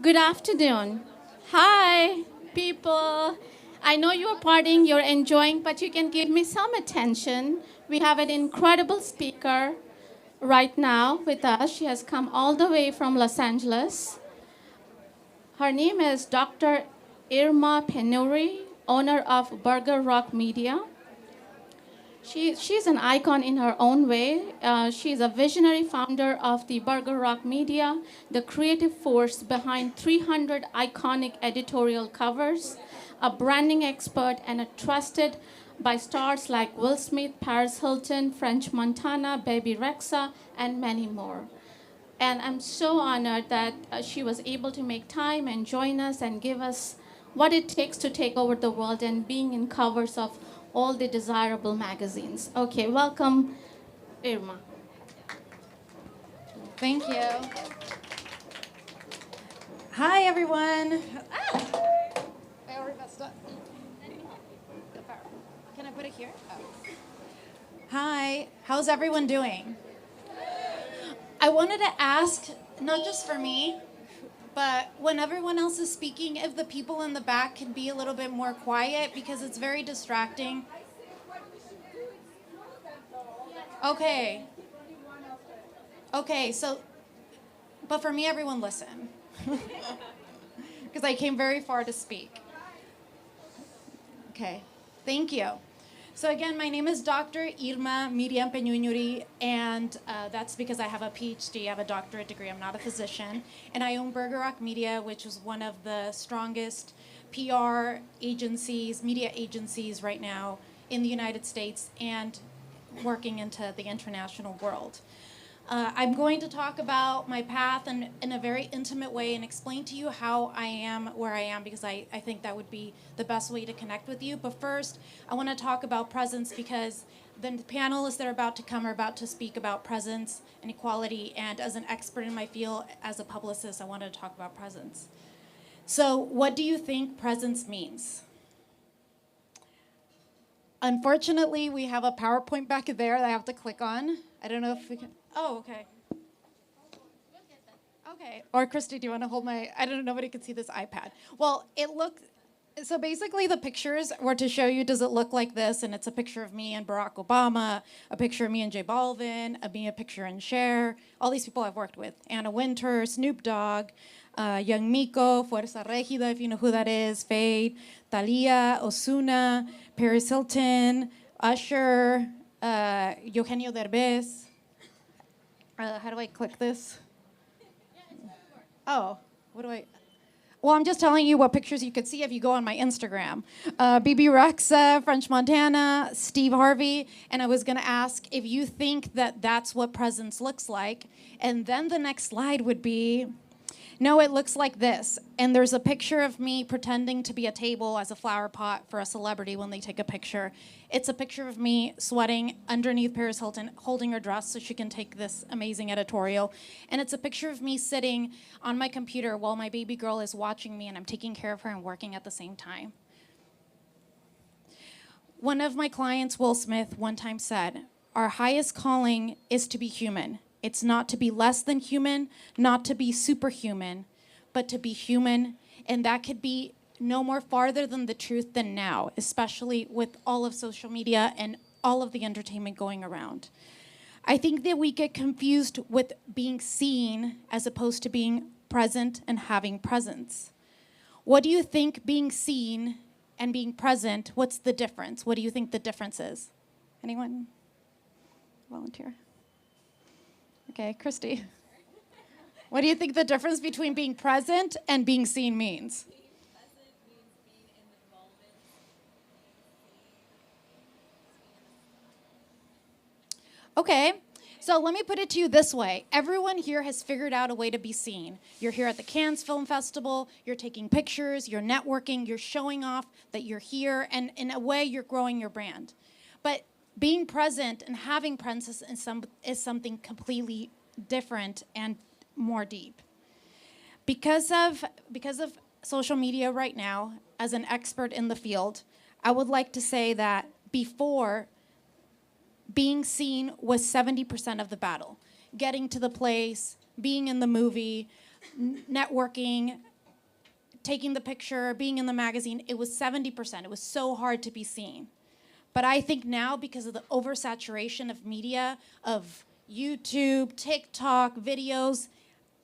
Good afternoon. Hi, people. I know you're partying, you're enjoying, but you can give me some attention. We have an incredible speaker right now with us. She has come all the way from Los Angeles. Her name is Dr. IRMA PEÑUNYURI, owner of Burgerrock Media. She's an icon in her own way. She's a visionary founder of the Burgerrock Media, the creative force behind 300 iconic editorial covers, a branding expert, and a trusted by stars like Will Smith, Paris Hilton, French Montana, Baby Rexha, and many more. And I'm so honored that she was able to make time and join us and give us what it takes to take over the world and being in covers of all the desirable magazines. Okay, welcome, Irma. Thank you. Hi, everyone. I already messed up. Can I put it here? Oh. Hi, how's everyone doing? I wanted to ask, not just for me, but when everyone else is speaking, if the people in the back can be a little bit more quiet because it's very distracting. Okay. Okay, so, but for me, everyone listen. Because I came very far to speak. Okay, thank you. So again, my name is Dr. IRMA Miriam PEÑUÑURI, and that's because I have a PhD, I have a doctorate degree, I'm not a physician, and I own Burgerrock Media, which is one of the strongest PR agencies, media agencies right now in the United States and working into the international world. I'm going to talk about my path in a very intimate way and explain to you how I am where I am, because I think that would be the best way to connect with you. But first, I want to talk about presence because the panelists that are about to come are about to speak about presence and equality. And as an expert in my field, as a publicist, I wanted to talk about presence. So what do you think presence means? Unfortunately, we have a PowerPoint back there that I have to click on. I don't know if we can. Oh, okay. Okay. Or Christy, do you want to hold my, I don't know, nobody can see this iPad. Well, it looked, so basically the pictures were to show you, does it look like this? And it's a picture of me and Barack Obama, a picture of me and J Balvin, a picture and Cher, all these people I've worked with. Anna Wintour, Snoop Dogg, Young Miko, Fuerza Regida, if you know who that is, Fade, Thalia, Ozuna, Paris Hilton, Usher, Eugenio Derbez. How do I click this? Oh, what do I? Well, I'm just telling you what pictures you could see if you go on my Instagram. Baby Rexha, French Montana, Steve Harvey, and I was gonna ask if you think that that's what presence looks like, and then the next slide would be, no, it looks like this. And there's a picture of me pretending to be a table as a flower pot for a celebrity when they take a picture. It's a picture of me sweating underneath Paris Hilton, holding her dress so she can take this amazing editorial. And it's a picture of me sitting on my computer while my baby girl is watching me and I'm taking care of her and working at the same time. One of my clients, Will Smith, one time said, "Our highest calling is to be human. It's not to be less than human, not to be superhuman, but to be human." And that could be no more farther than the truth than now, especially with all of social media and all of the entertainment going around. I think that we get confused with being seen as opposed to being present and having presence. What do you think being seen and being present, what's the difference? What do you think the difference is? Anyone volunteer? Okay, Christy. What do you think the difference between being present and being seen means? Being present means being in the moment. Okay, so let me put it to you this way. Everyone here has figured out a way to be seen. You're here at the Cannes Film Festival, you're taking pictures, you're networking, you're showing off that you're here, and in a way, you're growing your brand. But being present and having presence is something completely different and more deep. Because of social media right now, as an expert in the field, I would like to say that before, being seen was 70% of the battle. Getting to the place, being in the movie, networking, taking the picture, being in the magazine, it was 70%. It was so hard to be seen. But I think now, because of the oversaturation of media, of YouTube, TikTok, videos,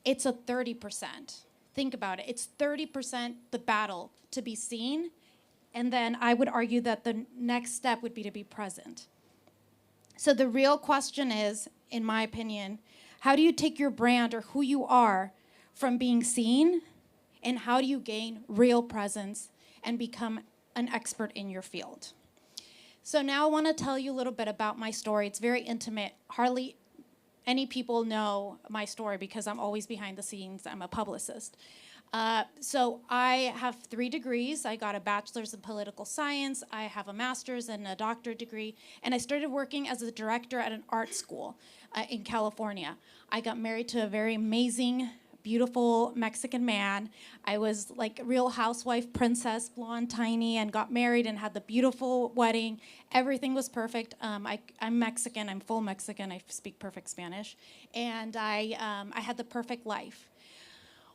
it's a 30%. Think about it. It's 30% the battle to be seen. And then I would argue that the next step would be to be present. So the real question is, in my opinion, how do you take your brand or who you are from being seen, and how do you gain real presence and become an expert in your field? So now I want to tell you a little bit about my story. It's very intimate. Hardly any people know my story because I'm always behind the scenes. I'm a publicist. So I have 3 degrees. I got a bachelor's in political science. I have a master's and a doctorate degree. And I started working as a director at an art school in California. I got married to a very amazing, beautiful Mexican man. I was like a real housewife, princess, blonde, tiny, and got married and had the beautiful wedding. Everything was perfect. I'm Mexican. I'm full Mexican. I speak perfect Spanish. And I had the perfect life.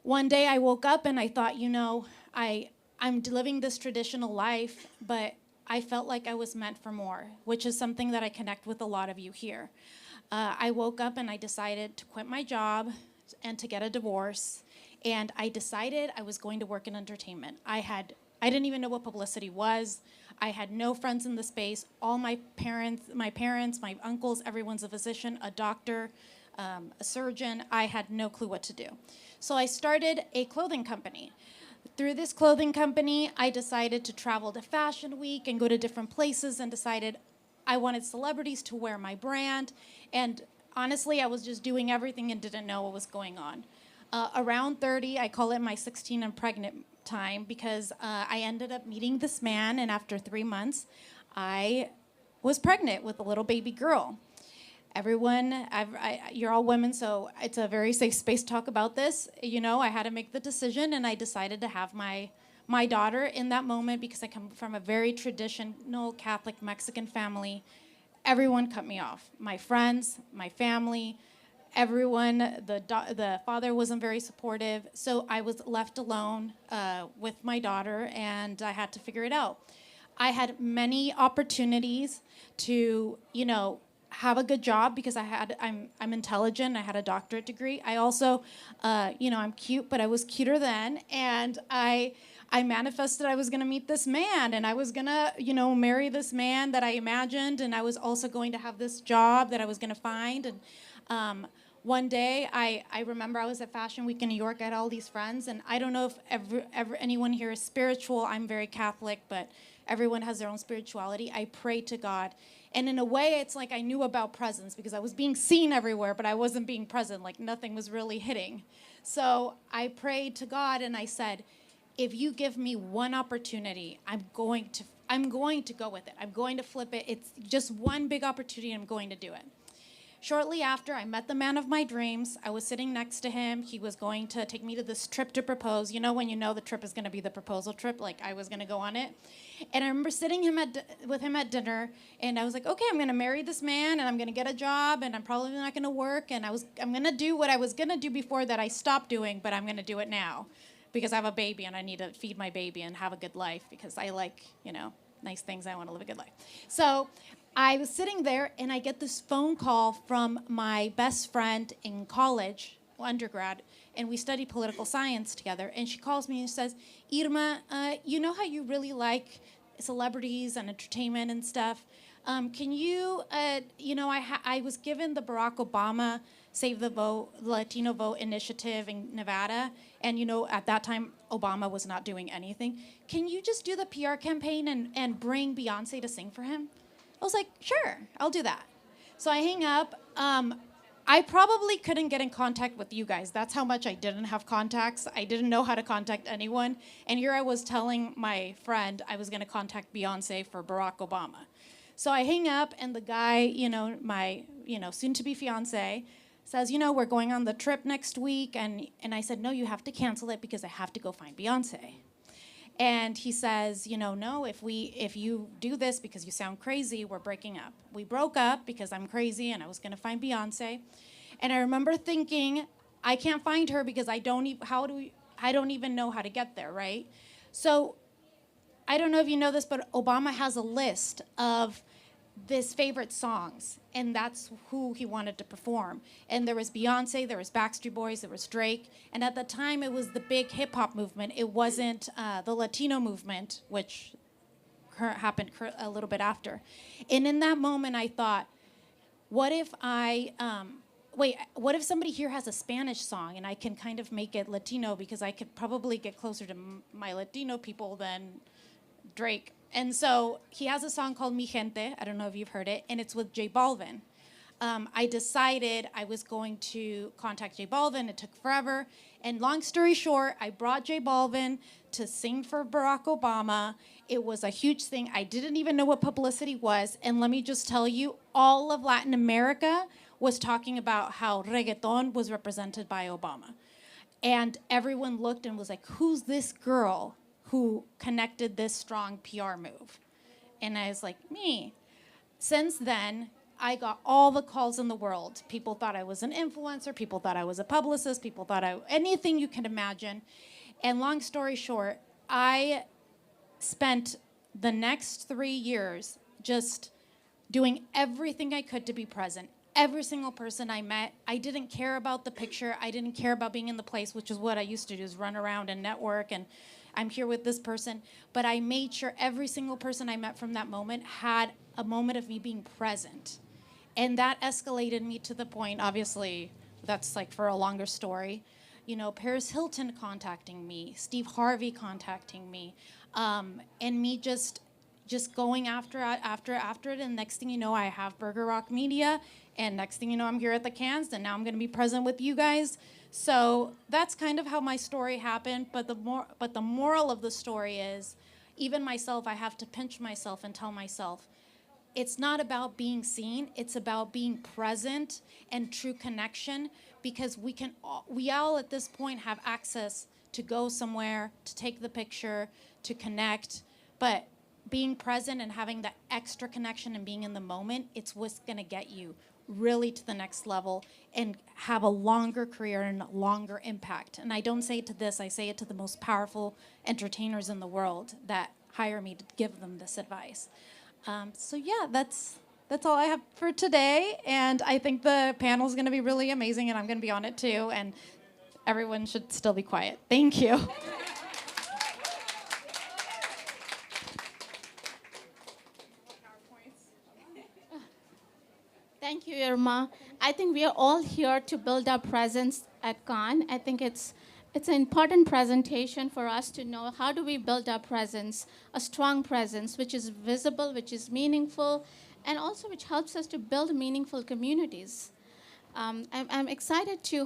One day I woke up and I thought, you know, I'm living this traditional life, but I felt like I was meant for more, which is something that I connect with a lot of you here. I woke up and I decided to quit my job and to get a divorce. And I decided I was going to work in entertainment. I didn't even know what publicity was. I had no friends in the space. All my parents, my uncles, everyone's a physician, a doctor, a surgeon. I had no clue what to do. So I started a clothing company. Through this clothing company, I decided to travel to Fashion Week and go to different places, and decided I wanted celebrities to wear my brand. And honestly, I was just doing everything and didn't know what was going on. Around 30, I call it my 16 and pregnant time, because I ended up meeting this man, and after 3 months, I was pregnant with a little baby girl. Everyone, you're all women, so it's a very safe space to talk about this. You know, I had to make the decision, and I decided to have my daughter in that moment, because I come from a very traditional Catholic Mexican family. Everyone cut me off. My friends, my family, everyone. The father wasn't very supportive, so I was left alone with my daughter, and I had to figure it out. I had many opportunities to, you know, have a good job, because I'm intelligent. I had a doctorate degree. I also, you know, I'm cute, but I was cuter then, and I manifested I was going to meet this man, and I was going to, you know, marry this man that I imagined, and I was also going to have this job that I was going to find. And one day, I remember I was at Fashion Week in New York. I had all these friends, and I don't know if ever anyone here is spiritual. I'm very Catholic, but everyone has their own spirituality. I prayed to God. And in a way, it's like I knew about presence, because I was being seen everywhere, but I wasn't being present. Like nothing was really hitting. So I prayed to God, and I said, if you give me one opportunity, I'm going to go with it. I'm going to flip it. It's just one big opportunity, and I'm going to do it. Shortly after, I met the man of my dreams. I was sitting next to him. He was going to take me to this trip to propose. You know, when you know the trip is going to be the proposal trip, like I was going to go on it. And I remember sitting with him at dinner, and I was like, okay, I'm going to marry this man, and I'm going to get a job, and I'm probably not going to work, and I'm going to do what I was going to do before that I stopped doing, but I'm going to do it now, because I have a baby, and I need to feed my baby and have a good life, because I like, you know, nice things. I want to live a good life. So I was sitting there, and I get this phone call from my best friend in college, undergrad, and we studied political science together. And she calls me and says, Irma, you know how you really like celebrities and entertainment and stuff? Can you, you know, I was given the Barack Obama Save the Vote, Latino Vote initiative in Nevada. And, you know, at that time, Obama was not doing anything. Can you just do the PR campaign and bring Beyonce to sing for him? I was like, sure, I'll do that. So I hang up. I probably couldn't get in contact with you guys. That's how much I didn't have contacts. I didn't know how to contact anyone. And here I was telling my friend I was going to contact Beyonce for Barack Obama. So I hang up, and the guy, you know, my, you know, soon-to-be fiance says, you know, we're going on the trip next week. And I said, no, you have to cancel it, because I have to go find Beyonce. And he says, you know, no, if you do this because you sound crazy, we're breaking up. We broke up because I'm crazy and I was going to find Beyonce. And I remember thinking, I can't find her because I don't even, how I don't even know how to get there, right? So I don't know if you know this, but Obama has a list of his favorite songs, and that's who he wanted to perform. And there was Beyonce, there was Backstreet Boys, there was Drake, and at the time it was the big hip hop movement. It wasn't the Latino movement, which happened a little bit after. And in that moment, I thought, what if what if somebody here has a Spanish song and I can kind of make it Latino, because I could probably get closer to my Latino people than Drake. And so he has a song called Mi Gente. I don't know if you've heard it, and it's with J Balvin. I decided I was going to contact J Balvin. It took forever. And long story short, I brought J Balvin to sing for Barack Obama. It was a huge thing. I didn't even know what publicity was. And let me just tell you, all of Latin America was talking about how reggaeton was represented by Obama. And everyone looked and was like, who's this girl who connected this strong PR move? And I was like, me. Since then, I got all the calls in the world. People thought I was an influencer. People thought I was a publicist. People thought anything you can imagine. And long story short, I spent the next 3 years just doing everything I could to be present. Every single person I met, I didn't care about the picture. I didn't care about being in the place, which is what I used to do, is run around and network, and I'm here with this person. But I made sure every single person I met from that moment had a moment of me being present. And that escalated me to the point, obviously, that's like for a longer story, you know, Paris Hilton contacting me, Steve Harvey contacting me, and me just going after it. And next thing you know, I have Burgerrock Media, and next thing you know, I'm here at the Cannes, and now I'm going to be present with you guys. So that's kind of how my story happened. But the moral of the story is, even myself, I have to pinch myself and tell myself, it's not about being seen. It's about being present and true connection, because we all at this point have access to go somewhere, to take the picture, to connect. But being present and having that extra connection and being in the moment, it's what's going to get you really to the next level and have a longer career and longer impact. And I don't say it to this, I say it to the most powerful entertainers in the world that hire me to give them this advice. So yeah, that's all I have for today. And I think the panel is going to be really amazing, and I'm going to be on it too. And everyone should still be quiet. Thank you. Thank you, Irma. I think we are all here to build our presence at Cannes. I think it's an important presentation for us to know how do we build our presence, a strong presence, which is visible, which is meaningful, and also which helps us to build meaningful communities. I'm excited to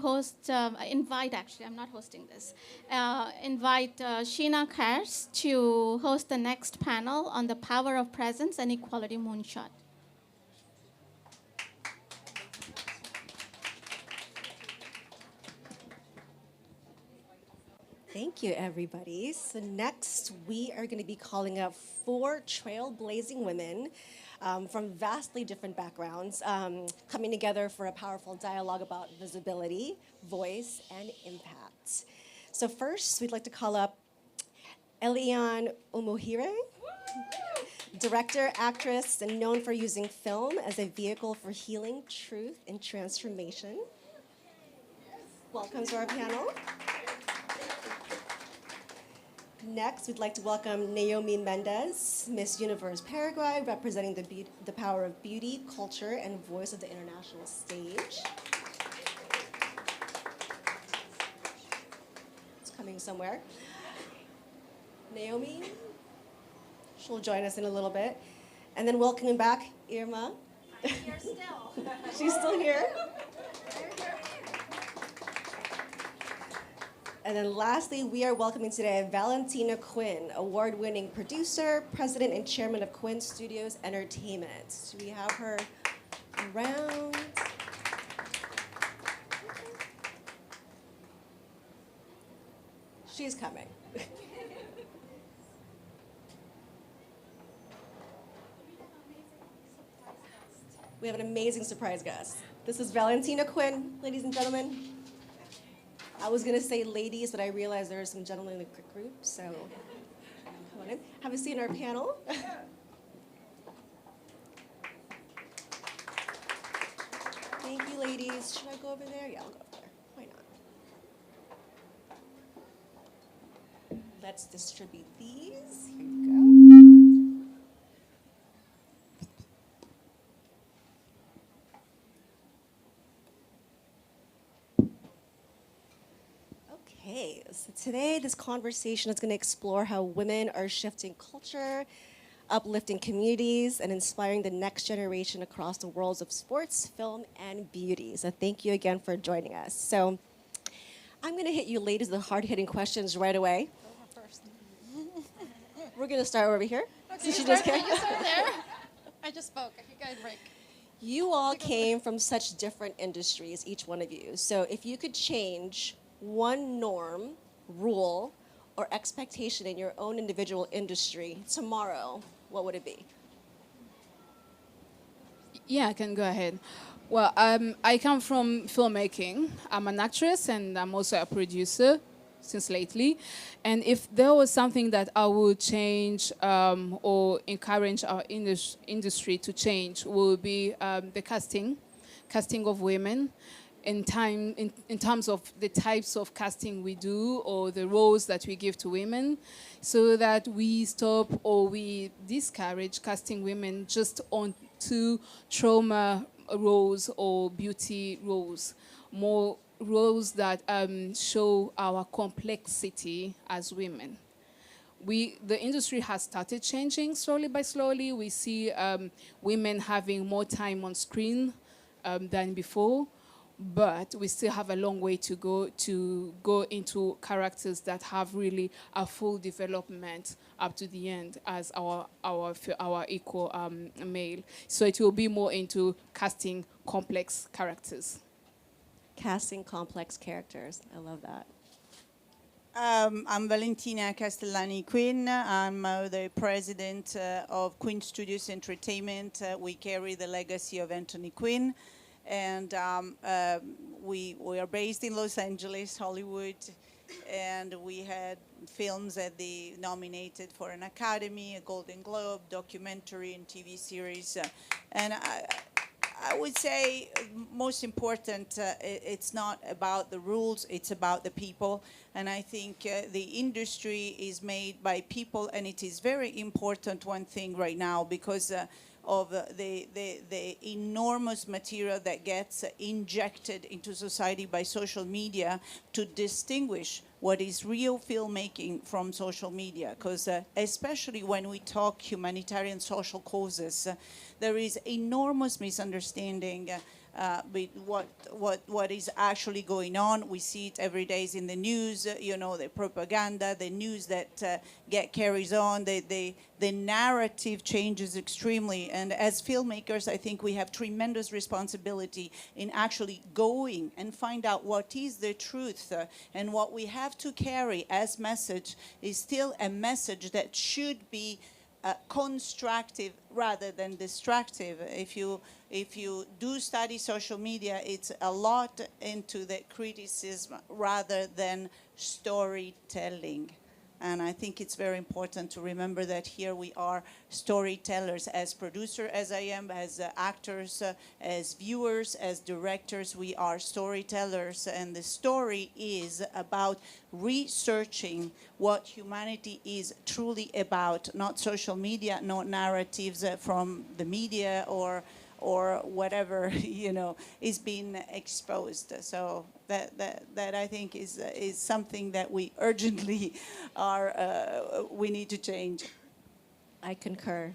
I'm not hosting this, invite Sheena Kers to host the next panel on the power of presence and equality moonshot. Thank you, everybody. So next, we are going to be calling up 4 trailblazing women from vastly different backgrounds, coming together for a powerful dialogue about visibility, voice, and impact. So first, we'd like to call up ELIANE UMUHIRE, director, actress, and known for using film as a vehicle for healing, truth, and transformation. Welcome to our panel. Next, we'd like to welcome NAOMI MENDEZ, Miss Universe Paraguay, representing the power of beauty, culture, and voice of the international stage. It's coming somewhere. Naomi, she'll join us in a little bit. And then welcoming back IRMA. I'm here still. She's still here. And then lastly, we are welcoming today Valentina Quinn, award-winning producer, president, and chairman of Quinn Studios Entertainment. So we have her around. She's coming. We have an amazing surprise guest. This is Valentina Quinn, ladies and gentlemen. I was going to say ladies, but I realized there are some gentlemen in the quick group, so come on in. Have a seat in our panel. Thank you, ladies. Should I go over there? Yeah, I'll go over there. Why not? Let's distribute these. Here you go. Okay, so today this conversation is going to explore how women are shifting culture, uplifting communities, and inspiring the next generation across the worlds of sports, film, and beauty. So thank you again for joining us. So I'm going to hit you ladies with the hard-hitting questions right away. We're going to start over here. Okay, So you start there. I just spoke. You guys break. You all came from such different industries, each one of you. So if you could change one norm, rule, or expectation in your own individual industry tomorrow, what would it be? Yeah, I can go ahead. Well, I come from filmmaking. I'm an actress and I'm also a producer since lately. And if there was something that I would change or encourage our industry to change, would be the casting of women in terms of the types of casting we do or the roles that we give to women, so that we stop or we discourage casting women just onto trauma roles or beauty roles, more roles that show our complexity as women. The industry has started changing slowly by slowly. We see women having more time on screen than before, but we still have a long way to go into characters that have really a full development up to the end as our equal male. So it will be more into casting complex characters. Casting complex characters. I love that. I'm Valentina Castellani Quinn. I'm the president of Quinn Studios Entertainment. We carry the legacy of Anthony Quinn. And we are based in Los Angeles, Hollywood, and we had films nominated for an Academy, a Golden Globe, documentary, and TV series. And I would say most important, it's not about the rules, it's about the people. And I think the industry is made by people, and it is very important, one thing right now, because of the enormous material that gets injected into society by social media to distinguish what is real filmmaking from social media. Because especially when we talk humanitarian social causes, there is enormous misunderstanding with what is actually going on. We see it every day in the news, the propaganda, the news that carries on, the narrative changes extremely. And as filmmakers, I think we have tremendous responsibility in actually going and find out what is the truth. And what we have to carry as message is still a message that should be constructive rather than destructive. If you do study social media, it's a lot into the criticism rather than storytelling. And I think it's very important to remember that here we are storytellers. As producer, as I am, as actors, as viewers, as directors, we are storytellers. And the story is about researching what humanity is truly about, not social media, not narratives from the media or whatever is being exposed. So that I think is something that we urgently we need to change. I concur.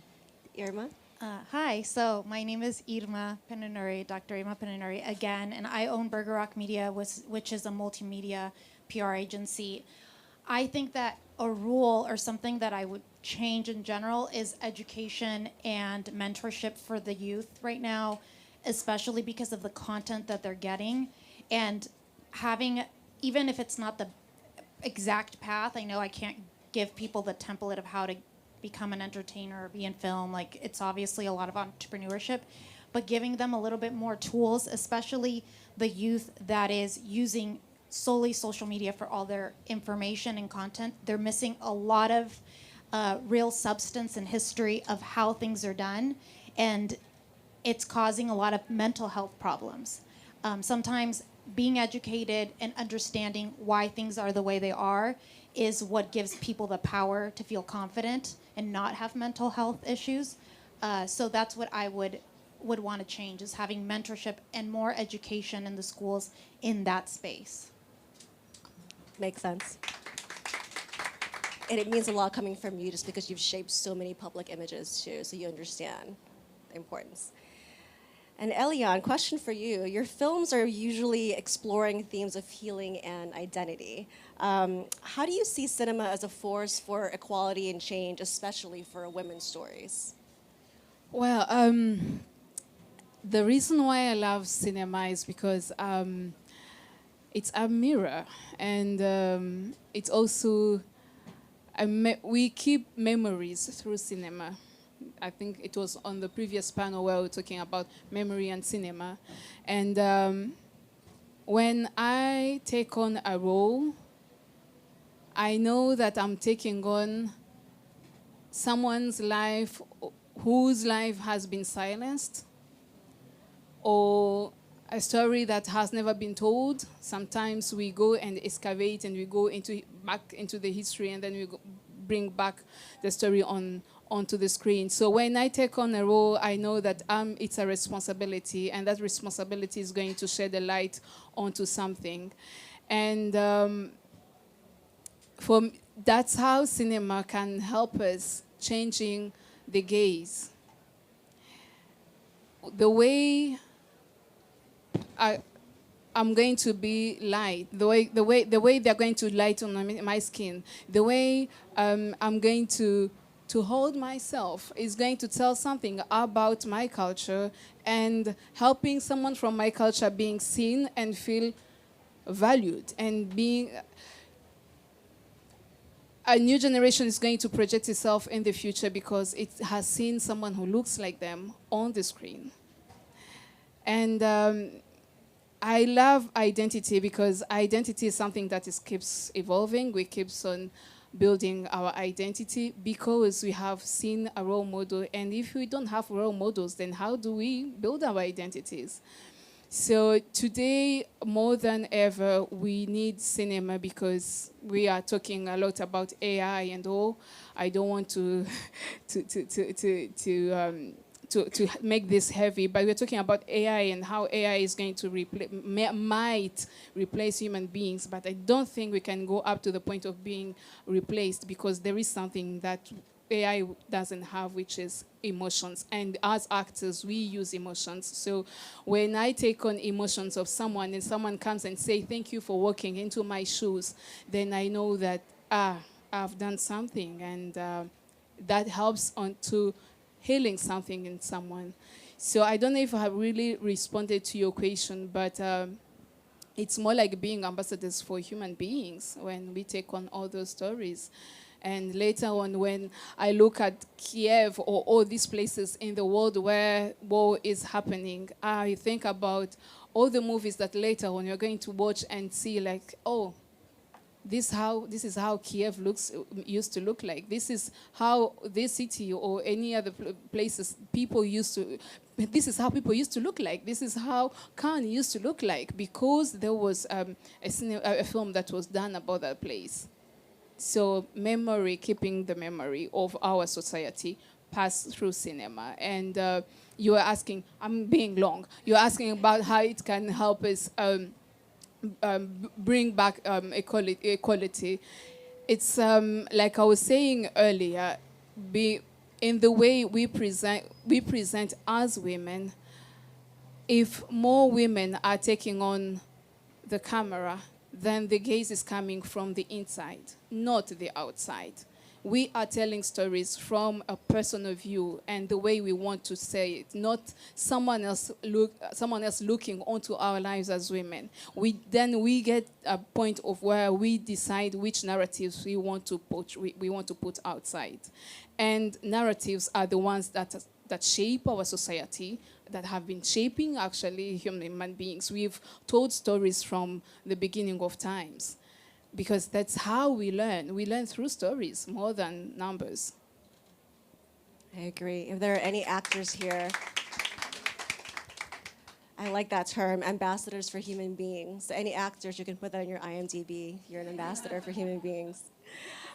Irma? Hi, so my name is Irma Penunuri, Dr. Irma Penunuri again, and I own Burgerrock Media, which is a multimedia PR agency. I think that a rule or something that I would change in general is education and mentorship for the youth right now, especially because of the content that they're getting, and having, even if it's not the exact path, I know I can't give people the template of how to become an entertainer or be in film, like it's obviously a lot of entrepreneurship, but giving them a little bit more tools, especially the youth that is using solely social media for all their information and content. They're missing a lot of real substance and history of how things are done, and it's causing a lot of mental health problems. Sometimes being educated and understanding why things are the way they are is what gives people the power to feel confident and not have mental health issues. So that's what I would want to change, is having mentorship and more education in the schools in that space. Makes sense. And it means a lot coming from you just because you've shaped so many public images too, so you understand the importance. And Eliane, question for you. Your films are usually exploring themes of healing and identity. How do you see cinema as a force for equality and change, especially for women's stories? Well, the reason why I love cinema is because it's a mirror, and it's also we keep memories through cinema. I think it was on the previous panel where we were talking about memory and cinema. And when I take on a role, I know that I'm taking on someone's life whose life has been silenced, or a story that has never been told. Sometimes we go and excavate and we go back into the history, and then we bring back the story onto the screen. So when I take on a role, I know that it's a responsibility, and that responsibility is going to shed a light onto something. And that's how cinema can help us changing the gaze. The way I'm going to be light, the way they're going to light on my skin, the way I'm going to hold myself is going to tell something about my culture, and helping someone from my culture being seen and feel valued, and being a new generation is going to project itself in the future because it has seen someone who looks like them on the screen. And I love identity because identity is something that keeps evolving. We keep on building our identity because we have seen a role model. And if we don't have role models, then how do we build our identities? So today, more than ever, we need cinema because we are talking a lot about AI and all. I don't want to make this heavy, but we're talking about AI and how AI is going to might replace human beings, but I don't think we can go up to the point of being replaced, because there is something that AI doesn't have, which is emotions. And as actors, we use emotions. So when I take on emotions of someone and someone comes and say, thank you for walking into my shoes, then I know that, I've done something, and that helps on to healing something in someone. So I don't know if I have really responded to your question, but it's more like being ambassadors for human beings when we take on all those stories. And later on, when I look at Kiev or all these places in the world where war is happening, I think about all the movies that later on you're going to watch and see like, oh, this is how Kiev used to look like. This is how this city or any other places this is how people used to look like. This is how Cannes used to look like, because there was a film that was done about that place. So memory, keeping the memory of our society passed through cinema. And you were asking, I'm being long, you're asking about how it can help us bring back equality. It's like I was saying earlier, in the way we present as women. If more women are taking on the camera, then the gaze is coming from the inside, not the outside. We are telling stories from a personal view and the way we want to say it, not someone else looking onto our lives as women. We get a point of where we decide which narratives we want to put outside. And narratives are the ones that that shape our society, that have been shaping actually human beings. We've told stories from the beginning of times, because that's how we learn. We learn through stories more than numbers. I agree. If there are any actors here, I like that term, ambassadors for human beings. Any actors, you can put that in your IMDb. You're an ambassador for human beings.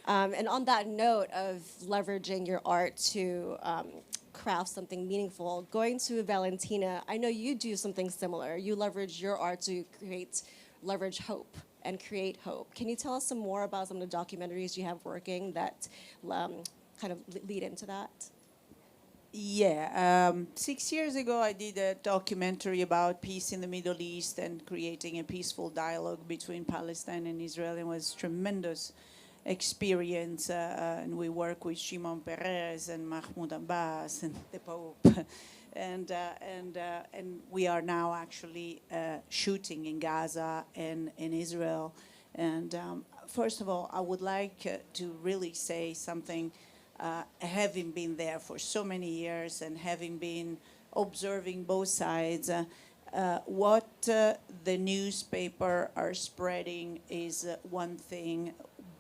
And on that note of leveraging your art to craft something meaningful, going to Valentina, I know you do something similar. You leverage your art to leverage hope and create hope. Can you tell us some more about some of the documentaries you have working that kind of lead into that? Yeah, 6 years ago I did a documentary about peace in the Middle East and creating a peaceful dialogue between Palestine and Israel. It was tremendous experience, and we work with Shimon Peres and Mahmoud Abbas and the Pope, and we are now actually shooting in Gaza and in Israel. And first of all, I would like to really say something. Having been there for so many years and having been observing both sides, what the newspaper are spreading is one thing.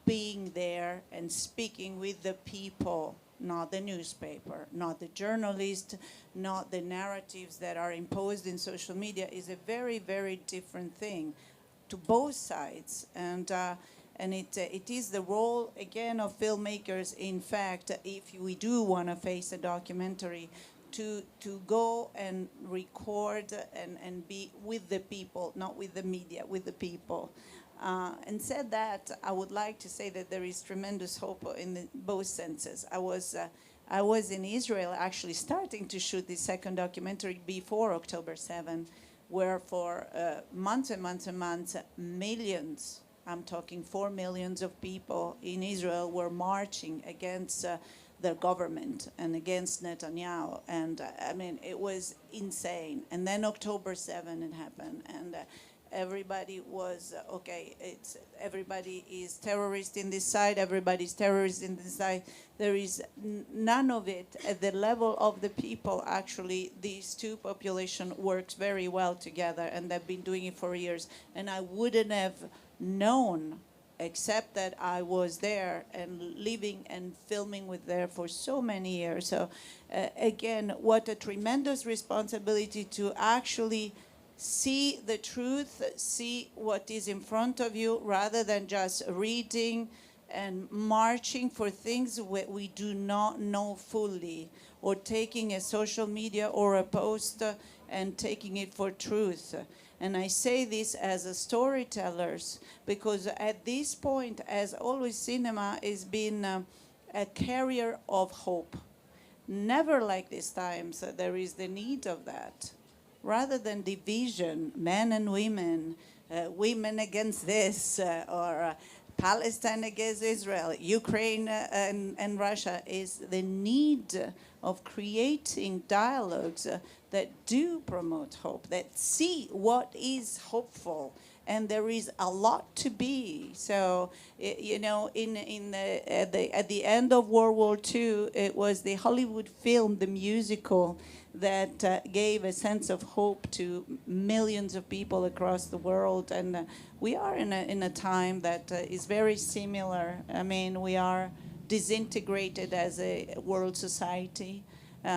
Being there and speaking with the people, not the newspaper, not the journalist, not the narratives that are imposed in social media, is a very, very different thing to both sides. And it is the role, again, of filmmakers, in fact, if we do want to face a documentary, to go and record and be with the people, not with the media, with the people. And said that, I would like to say that there is tremendous hope in both senses. I was in Israel actually starting to shoot the second documentary before October 7, where for months and months and months, millions, I'm talking 4 million of people in Israel were marching against their government and against Netanyahu. And I mean, it was insane. And then October 7 it happened. And everybody was, okay, everybody is terrorist in this side, everybody's terrorist in this side. There is none of it at the level of the people. Actually, these two populations works very well together, and they've been doing it for years. And I wouldn't have known, except that I was there and living and filming with there for so many years. So again, what a tremendous responsibility to actually see the truth, see what is in front of you, rather than just reading and marching for things we do not know fully, or taking a social media or a post and taking it for truth. And I say this as a storytellers, because at this point, as always, cinema has been a carrier of hope. Never like these times, there is the need of that. Rather than division, men and women, women against this, or Palestine against Israel, Ukraine and Russia, is the need of creating dialogues that do promote hope, that see what is hopeful. And there is a lot to be. So, you know, at the end of World War II, it was the Hollywood film, the musical, that gave a sense of hope to millions of people across the world. And we are in a time that is very similar. I mean, we are disintegrated as a world society.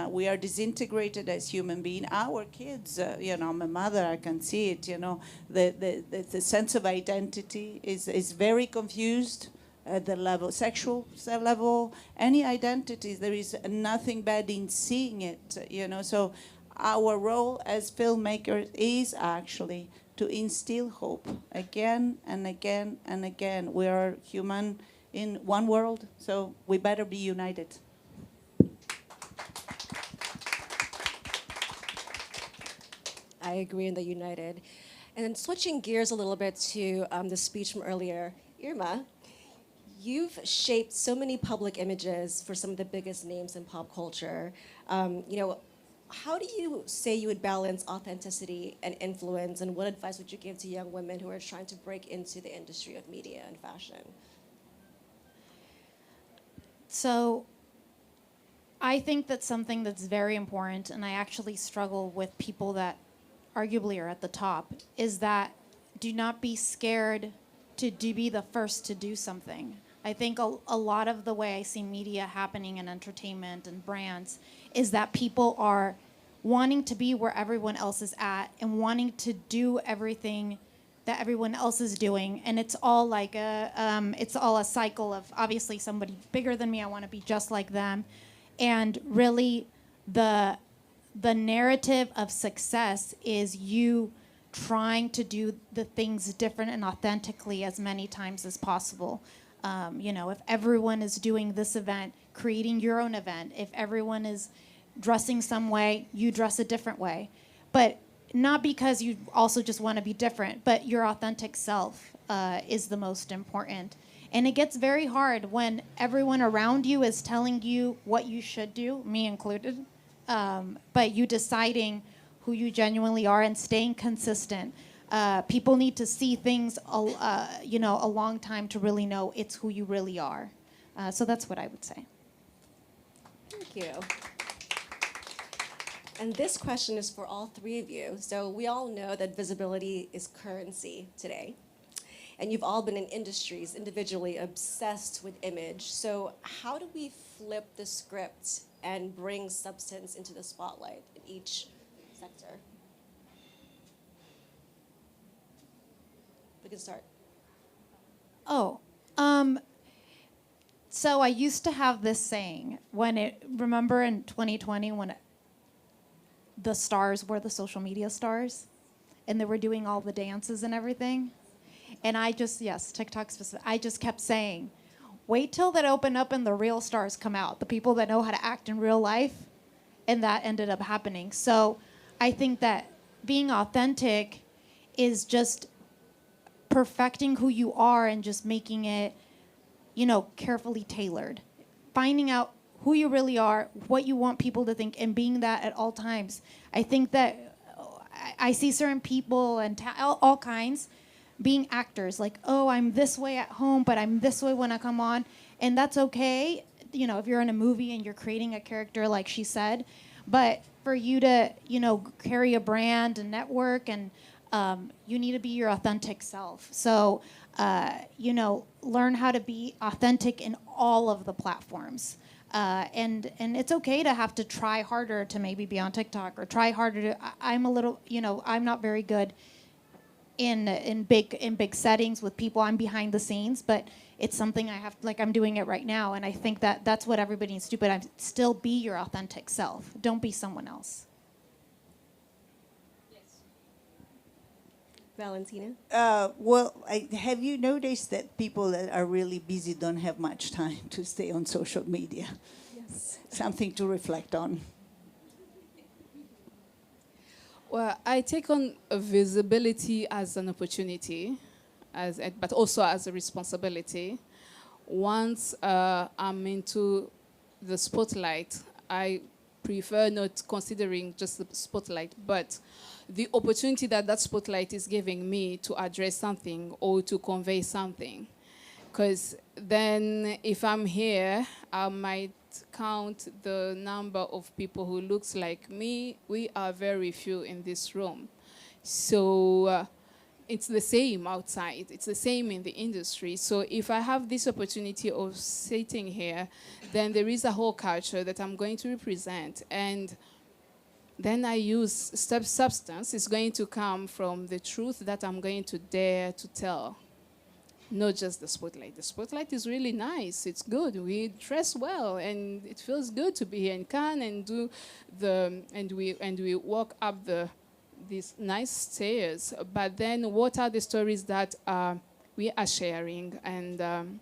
We are disintegrated as human beings. Our kids, you know, my mother, I can see it, you know, the sense of identity is very confused at the level, sexual level, any identities. There is nothing bad in seeing it, you know. So our role as filmmakers is actually to instill hope again and again and again. We are human in one world, so we better be united. I agree in the united. And then switching gears a little bit to the speech from earlier, Irma, you've shaped so many public images for some of the biggest names in pop culture. You know, how do you say you would balance authenticity and influence, and what advice would you give to young women who are trying to break into the industry of media and fashion? So I think that's something that's very important, and I actually struggle with people that arguably are at the top, is that do not be scared to be the first to do something. I think a lot of the way I see media happening in entertainment and brands is that people are wanting to be where everyone else is at and wanting to do everything that everyone else is doing, and it's all like it's all a cycle of obviously somebody bigger than me, I want to be just like them, and really the narrative of success is you trying to do the things different and authentically as many times as possible. You know, if everyone is doing this event, creating your own event. If everyone is dressing some way, you dress a different way. But not because you also just want to be different, but your authentic self is the most important. And it gets very hard when everyone around you is telling you what you should do, me included, but you deciding who you genuinely are and staying consistent. People need to see things, you know, a long time to really know it's who you really are. So that's what I would say. Thank you. And this question is for all three of you. So we all know that visibility is currency today. And you've all been in industries individually obsessed with image. So how do we flip the script and bring substance into the spotlight in each sector? We can start. Oh, so I used to have this saying remember in 2020 when the stars were the social media stars and they were doing all the dances and everything? And yes, TikTok specific, I just kept saying, wait till that open up and the real stars come out, the people that know how to act in real life, and that ended up happening. So I think that being authentic is just perfecting who you are and just making it, you know, carefully tailored. Finding out who you really are, what you want people to think, and being that at all times. I think that I see certain people and all kinds being actors, like, oh, I'm this way at home, but I'm this way when I come on. And that's okay, you know, if you're in a movie and you're creating a character like she said. But for you to, you know, carry a brand and network, and you need to be your authentic self. So, you know, learn how to be authentic in all of the platforms. And it's okay to have to try harder to maybe be on TikTok, or try harder to, I'm a little, you know, I'm not very good in big settings with people. I'm behind the scenes, but it's something I have, like I'm doing it right now, and I think that that's what everybody needs to do, but still be your authentic self. Don't be someone else. Valentina? Have you noticed that people that are really busy don't have much time to stay on social media? Yes. Something to reflect on. Well, I take on visibility as an opportunity, but also as a responsibility. Once I'm into the spotlight, I prefer not considering just the spotlight, but the opportunity that spotlight is giving me to address something or to convey something. Because then if I'm here, I might count the number of people who looks like me. We are very few in this room. So it's the same outside. It's the same in the industry. So if I have this opportunity of sitting here, then there is a whole culture that I'm going to represent. And then I use substance. It's going to come from the truth that I'm going to dare to tell. Not just the spotlight. The spotlight is really nice. It's good. We dress well, and it feels good to be here in Cannes and do and we walk up these nice stairs. But then, what are the stories that we are sharing, and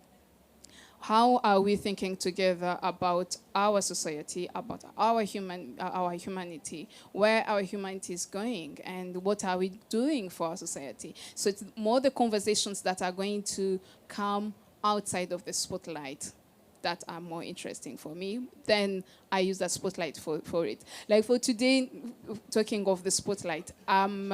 how are we thinking together about our society, about our humanity, where our humanity is going, and what are we doing for our society? So it's more the conversations that are going to come outside of the spotlight that are more interesting for me, then I use that spotlight for it. Like for today, talking of the spotlight, I'm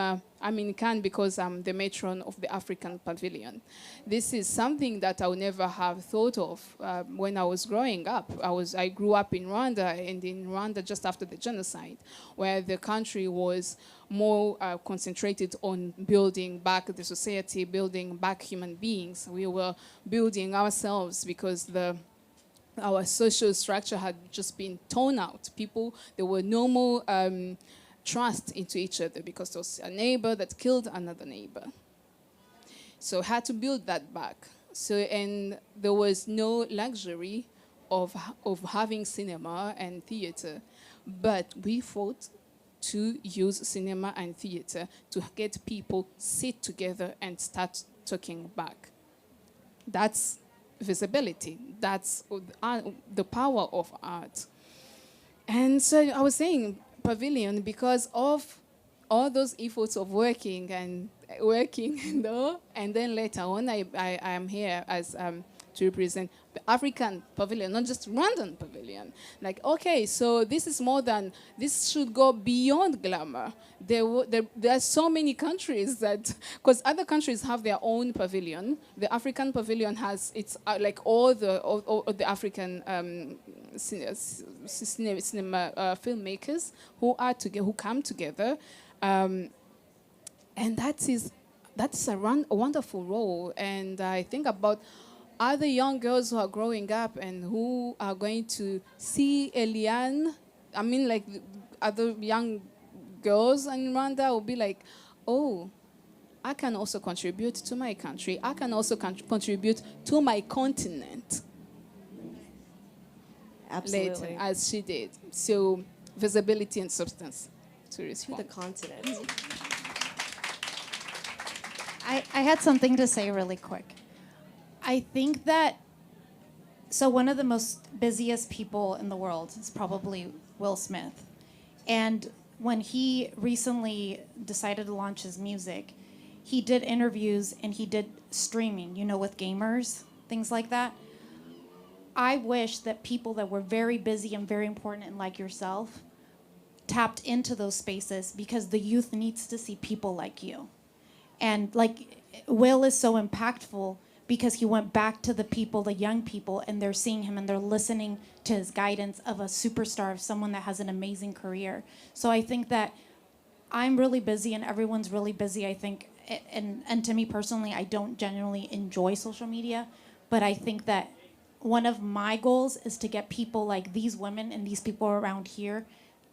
in Cannes because I'm the matron of the African Pavilion. This is something that I would never have thought of when I was growing up. I grew up in Rwanda, and in Rwanda just after the genocide, where the country was more concentrated on building back the society, building back human beings. We were building ourselves because our social structure had just been torn out. There were no more trust into each other because there was a neighbor that killed another neighbor. So had to build that back. So, and there was no luxury of having cinema and theater, but we fought to use cinema and theater to get people sit together and start talking back. That's visibility. That's the power of art. And so I was saying pavilion because of all those efforts of working, and then later on I am here as to represent the African pavilion, not just Rwandan pavilion. Like, okay, so this is more than, this should go beyond glamour. There are so many countries that, because other countries have their own pavilion. The African pavilion has, it's like all the African cinema filmmakers who come together. And that's a wonderful role. And I think about other young girls who are growing up and who are going to see ELIANE. I mean, like other young girls in Rwanda will be like, oh, I can also contribute to my country. I can also contribute to my continent. Absolutely. Later, as she did. So visibility and substance to respond. To the continent. I had something to say really quick. I think that, so one of the most busiest people in the world is probably Will Smith. And when he recently decided to launch his music, he did interviews and he did streaming, you know, with gamers, things like that. I wish that people that were very busy and very important and like yourself tapped into those spaces, because the youth needs to see people like you. And like Will is so impactful because he went back to the people, the young people, and they're seeing him and they're listening to his guidance of a superstar, of someone that has an amazing career. So I think that I'm really busy and everyone's really busy, I think. And to me personally, I don't genuinely enjoy social media, but I think that one of my goals is to get people like these women and these people around here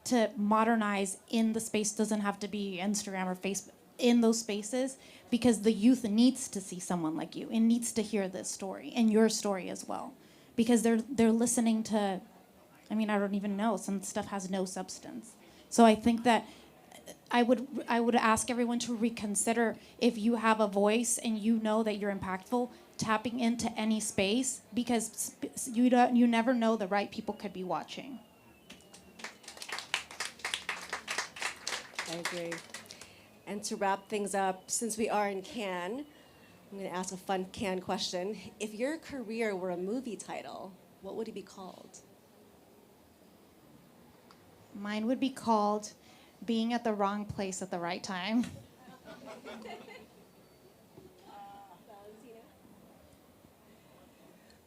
to modernize in the space. Doesn't have to be Instagram or Facebook, in those spaces, because the youth needs to see someone like you and needs to hear this story and your story as well, because they're listening to, I mean, I don't even know, some stuff has no substance. So I think that I would ask everyone to reconsider, if you have a voice and you know that you're impactful, tapping into any space, because you never know, the right people could be watching. I agree. And to wrap things up, since we are in Cannes, I'm going to ask a fun Cannes question. If your career were a movie title, what would it be called? Mine would be called Being at the Wrong Place at the Right Time.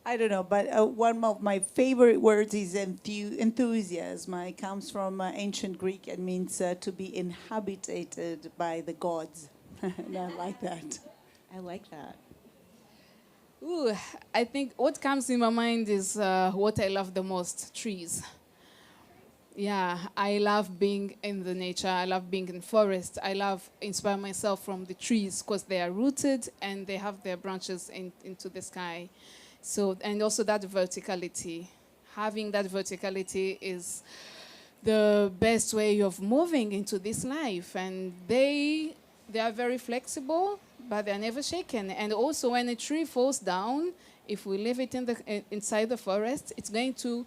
I don't know, but one of my favorite words is enthusiasm. It comes from ancient Greek and means to be inhabited by the gods. And I like that. I like that. Ooh, I think what comes in my mind is what I love the most, trees. Yeah, I love being in the nature. I love being in forest. I love inspire myself from the trees because they are rooted and they have their branches into the sky. So, and also that verticality. Having that verticality is the best way of moving into this life. And they are very flexible, but they're never shaken. And also when a tree falls down, if we leave it inside the forest, it's going to,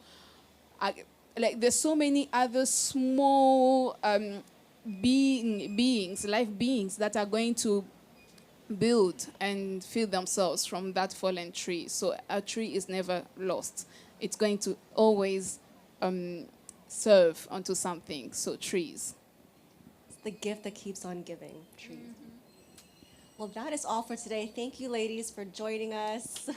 like there's so many other small beings, life beings that are going to build and feed themselves from that fallen tree. So a tree is never lost. it's going to always serve onto something. So trees. It's the gift that keeps on giving, trees. Well, that is all for today. Thank you, ladies, for joining us.